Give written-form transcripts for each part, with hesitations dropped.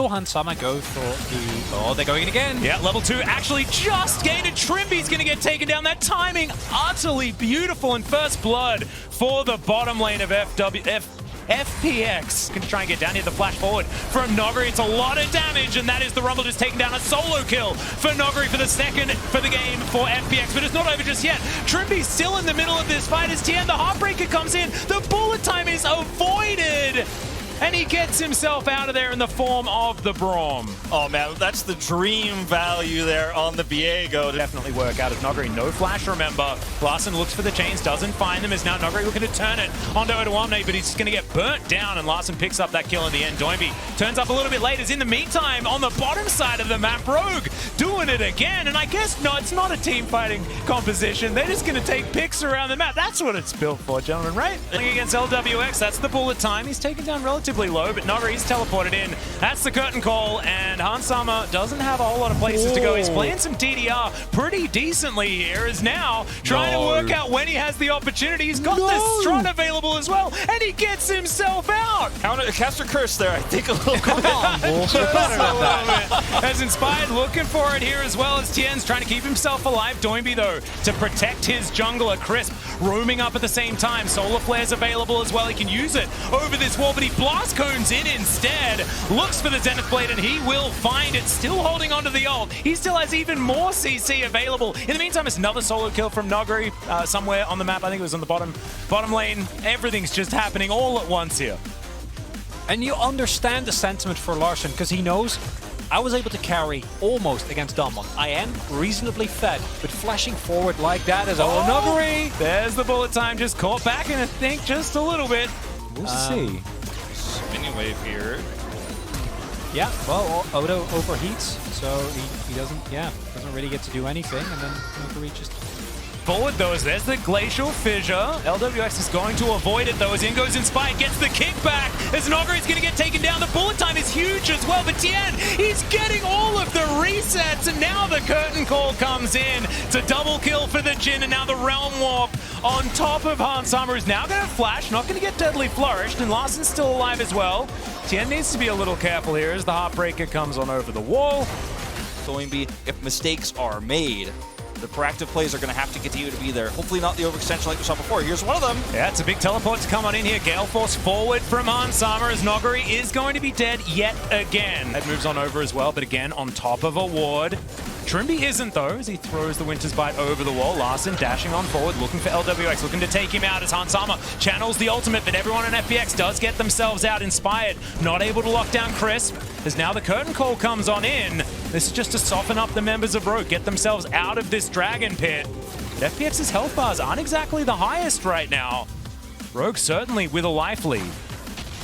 Will Hansama go for the... Oh, they're going in again. Yeah, level 2 actually just gained it. Trimby's going to get taken down. That timing utterly beautiful in first blood for the bottom lane of FPX. Going to try and get down here. The flash forward from Noguri. It's a lot of damage, and that is the Rumble just taking down a solo kill for Noguri for the second for the game for FPX. But it's not over just yet. Trimby's still in the middle of this fight as Tian, the Heartbreaker, comes in. The bullet time is avoided. And he gets himself out of there in the form of the Braum. Oh man, that's the dream value there on the Viego. Definitely work out as Noguri. No flash, remember. Larssen looks for the chains, doesn't find them. Is now Noguri looking to turn it onto Doinb, but he's just going to get burnt down, and Larssen picks up that kill in the end. Doinb turns up a little bit late. As in the meantime, on the bottom side of the map, Rogue doing it again. And I guess, no, it's not a team fighting composition. They're just going to take picks around the map. That's what it's built for, gentlemen, right? Against LWX, that's the bullet time. He's taken down relatively low, but Noguri's teleported in. That's the curtain call, and Hansama doesn't have a whole lot of places to go. He's playing some DDR pretty decently here, is now trying to work out when he has the opportunity. He's got the Strut available as well, and he gets himself out. Caster Curse there, I think a little Come on, Wolf. As Inspired looking for it here as well as Tien's trying to keep himself alive. Doinb, though, to protect his jungler. Crisp roaming up at the same time. Solar Flare's available as well. He can use it over this wall, but he blast cones in instead. Looks for the Zenith Blade, and he will find it. Still holding onto the ult. He still has even more CC available. In the meantime, it's another solo kill from Noguri somewhere on the map. I think it was on the bottom lane. Everything's just happening all at once here. And you understand the sentiment for Larssen, because he knows I was able to carry almost against Damwon. I am reasonably fed, but flashing forward like that is Noguri. There's the bullet time, just caught back in, I think, just a little bit. We'll see. Spinning wave here. Yeah, well, Odo overheats, so he doesn't really get to do anything, and then Noguri just... Forward though, as there's the Glacial Fissure. LWX is going to avoid it though, as in goes Inspired, gets the kickback, as Noguri's going to get taken down. The bullet time is huge as well, but Tian, he's getting all of the resets, and now the curtain call comes in. It's a double kill for the Jhin, and now the Realm Warp on top of Hansama, who's now going to flash, not going to get deadly flourished, and Larssen's still alive as well. Tian needs to be a little careful here as the Heartbreaker comes on over the wall. Doinb, if mistakes are made, the proactive plays are going to have to continue to be there. Hopefully not the overextension like we saw before. Here's one of them. Yeah, it's a big teleport to come on in here. Gale Force forward from Hansama as Noguri is going to be dead yet again. That moves on over as well, but again on top of a ward. Trimby isn't though, as he throws the Winter's Bite over the wall. Larssen dashing on forward, looking for LWX, looking to take him out as Hansama channels the ultimate, but everyone in FPX does get themselves out. Inspired, not able to lock down Crisp, as now the curtain call comes on in. This is just to soften up the members of Rogue, get themselves out of this Dragon Pit. But FPX's health bars aren't exactly the highest right now. Rogue certainly with a life lead.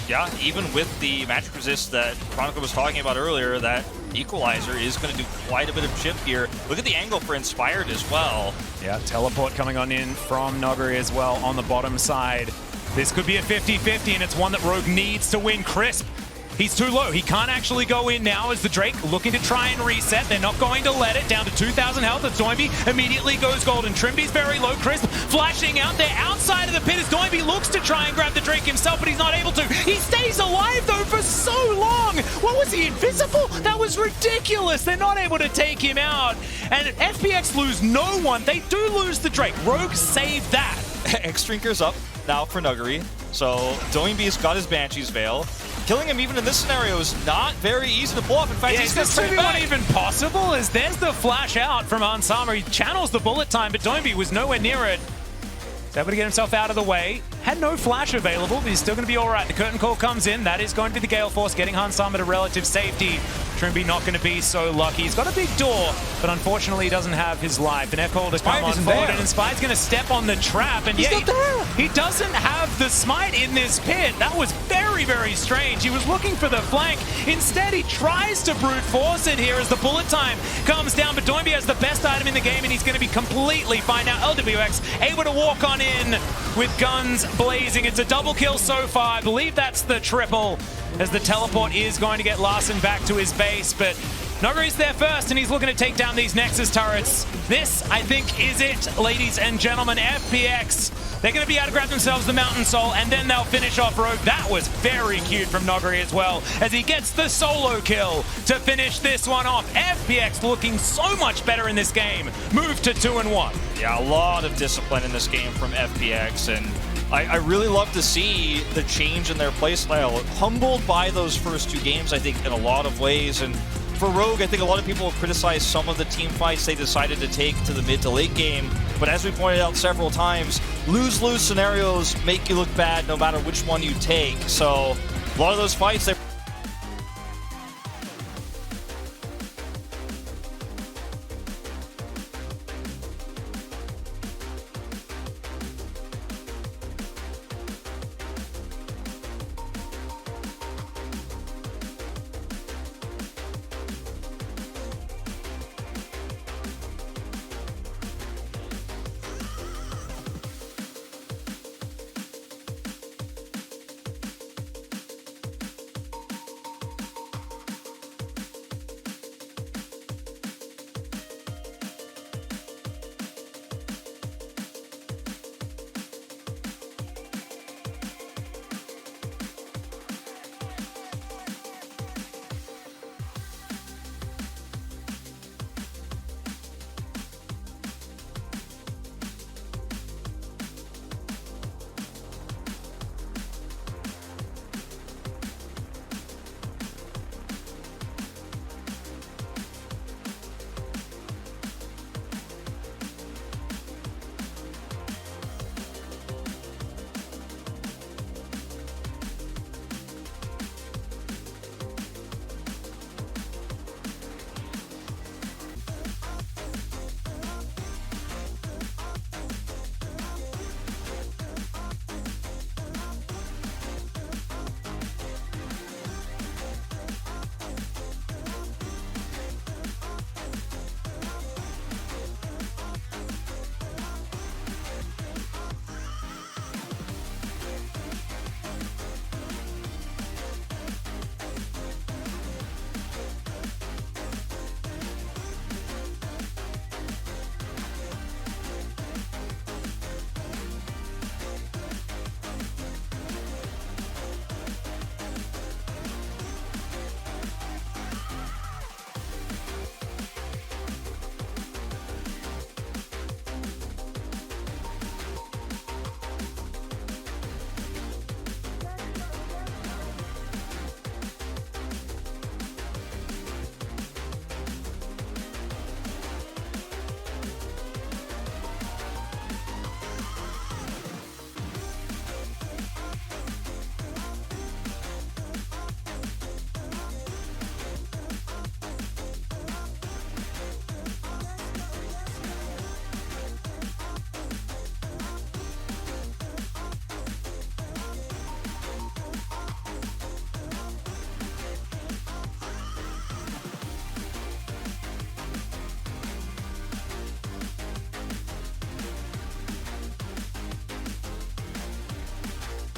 Yeah, even with the magic resist that Chronicle was talking about earlier, that Equalizer is going to do quite a bit of chip here. Look at the angle for Inspired as well. Yeah, teleport coming on in from Noguri as well on the bottom side. This could be a 50-50, and it's one that Rogue needs to win. Crisp, he's too low. He can't actually go in now as the Drake looking to try and reset. They're not going to let it. Down to 2,000 health as Doinb immediately goes golden. Trimby's very low. Crisp flashing out there outside of the pit as Doinb looks to try and grab the Drake himself, but he's not able to. He stays alive though for so long. What was he, invisible? That was ridiculous. They're not able to take him out. And FPX lose no one. They do lose the Drake. Rogue saved that. X-Drinker's up now for Noguri. So Doinb's got his Banshee's Veil. Killing him even in this scenario is not very easy to pull off. In fact, he's going to stay back. Not even possible, as there's the flash out from Hansama. He channels the bullet time, but Doinb was nowhere near it. He's able to get himself out of the way. Had no flash available, but he's still going to be all right. The curtain call comes in. That is going to be the Gale Force, getting Hansama to relative safety. Trimby not going to be so lucky. He's got a big door, but unfortunately he doesn't have his life. And F-Hold has come on forward, and Inspired's going to step on the trap. And He's not there. He doesn't have the smite in this pit. That was very, very strange. He was looking for the flank. Instead, he tries to brute force it here as the bullet time comes down. But Doinb has the best item in the game, and he's going to be completely fine. Now LWX able to walk on in with guns blazing. It's a double kill so far. I believe that's the triple, as the teleport is going to get Larssen back to his base. But Nogari's there first, and he's looking to take down these Nexus turrets. This, I think, is it, ladies and gentlemen. FPX, they're going to be able to grab themselves the Mountain Soul, and then they'll finish off Rogue. That was very cute from Nogari as well, as he gets the solo kill to finish this one off. FPX looking so much better in this game. Move to 2-1. Yeah, a lot of discipline in this game from FPX, and I really love to see the change in their playstyle. Humbled by those first 2 games, I think, in a lot of ways. And for Rogue, I think a lot of people have criticized some of the team fights they decided to take to the mid to late game. But as we pointed out several times, lose-lose scenarios make you look bad no matter which one you take. So a lot of those fights, they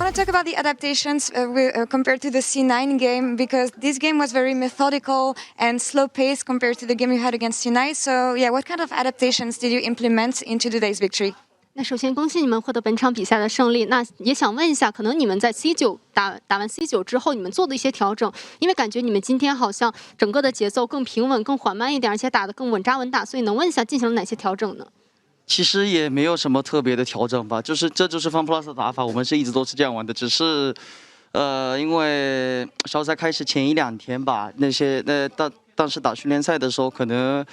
I want to talk about the adaptations compared to the C9 game, because this game was very methodical and slow-paced compared to the game you had against C9. So, yeah, what kind of adaptations did you implement into today's victory? 那首先恭喜你们获得本场比赛的胜利。那也想问一下，可能你们在 C9 打完 C9 之后，你们做的一些调整，因为感觉你们今天好像整个的节奏更平稳、更缓慢一点，而且打得更稳扎稳打，所以能问一下进行了哪些调整呢？ 其实也没有什么特别的调整吧，这就是 FunPlus 的打法，我们是一直都是这样玩的，只是，因为稍赛开始前1-2天吧，当时打训练赛的时候，可能，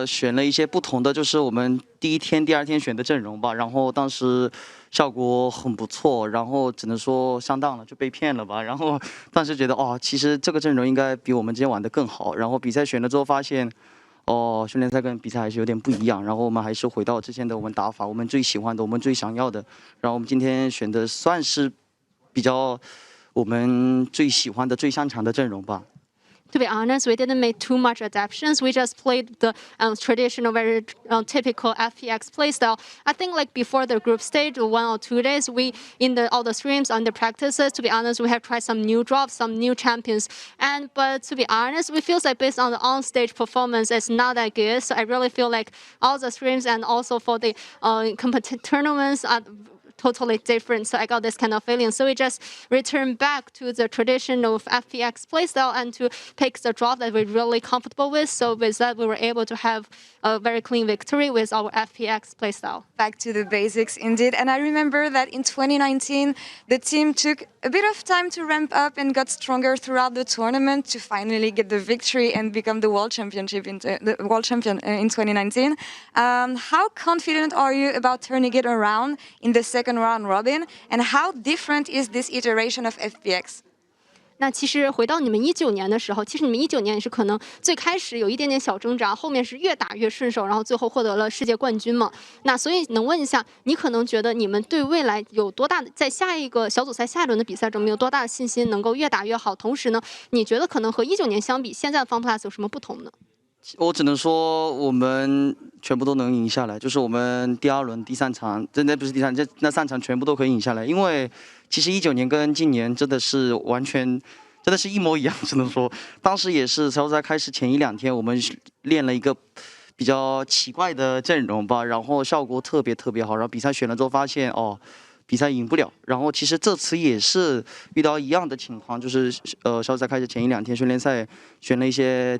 选了一些不同的，就是我们第1天、第2天选的阵容吧，然后当时效果很不错，然后只能说上当了，就被骗了吧，然后当时觉得哦，其实这个阵容应该比我们之前玩的更好，然后比赛选了之后发现。 哦，训练赛跟比赛还是有点不一样，然后我们还是回到之前的我们打法，我们最喜欢的，我们最想要的。然后我们今天选的算是比较我们最喜欢的、最擅长的阵容吧。To be honest, we didn't make too much adaptations. We just played the traditional, very typical FPX playstyle. I think like before the group stage, 1 or 2 days, we in all the streams, on the practices, to be honest, we have tried some new drops, some new champions. But to be honest, we feel like based on the on-stage performance, it's not that good. So I really feel like all the streams and also for the competitive tournaments are totally different. So I got this kind of feeling. So we just return back to the traditional FPX playstyle and to pick the drop that we're really comfortable with. So with that, we were able to have a very clean victory with our FPX playstyle. Back to the basics, indeed. And I remember that in 2019, the team took a bit of time to ramp up and got stronger throughout the tournament to finally get the victory and become the world champion in 2019. How confident are you about turning it around in the second round robin? And how different is this iteration of FPX? 那其实回到你们19年的时候，其实你们19年也是可能最开始有一点点小挣扎，后面是越打越顺手，然后最后获得了世界冠军嘛。那所以能问一下，你可能觉得你们对未来有多大的在下一个小组赛下一轮的比赛中有多大的信心，能够越打越好？同时呢，你觉得可能和19年相比，现在的 FunPlus 有什么不同呢？我只能说我们全部都能赢下来，就是我们第2轮第3场，真的不是第3，那3场全部都可以赢下来。因为其实19年跟今年真的是完全，真的是一模一样，只能说当时也是小组赛开始前1-2天，我们练了一个比较奇怪的阵容吧，然后效果特别好，然后比赛选了之后发现哦。比赛赢不了，然后其实这次也是遇到一样的情况，就是小组赛开始前1-2天训练赛选了一些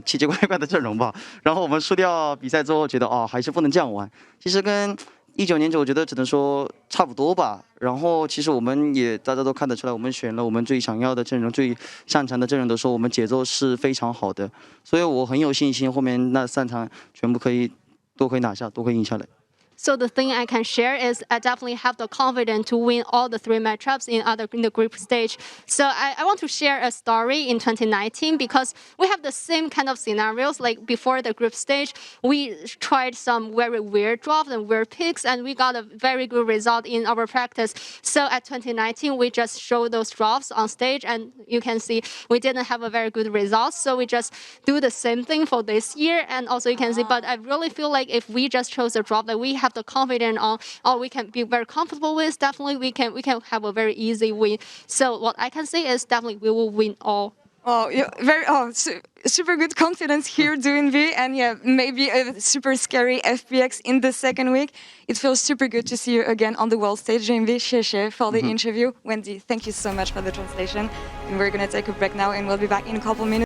奇奇怪怪的阵容吧，然后我们输掉比赛之后觉得哦还是不能这样玩，其实跟19年我觉得只能说差不多吧，然后其实我们也大家都看得出来，我们选了我们最想要的阵容、最擅长的阵容的时候，我们节奏是非常好的，所以我很有信心后面那3场全部都可以拿下，都可以赢下来。So the thing I can share is I definitely have the confidence to win all the 3 matchups in the group stage. So I want to share a story in 2019 because we have the same kind of scenarios. Like before the group stage, we tried some very weird drops and weird picks, and we got a very good result in our practice. So at 2019, we just showed those drops on stage, and you can see we didn't have a very good result. So we just do the same thing for this year, and also you can see. But I really feel like if we just chose a drop that we have the confidence on, or we can be very comfortable with, definitely we can have a very easy win. So what I can say is definitely we will win all. Oh, yeah, super good confidence here, Doinb, and yeah, maybe a super scary FPX in the second week. It feels super good to see you again on the world stage, Doinb. 谢谢 for the interview. Wendy, thank you so much for the translation. And we're gonna take a break now, and we'll be back in a couple minutes.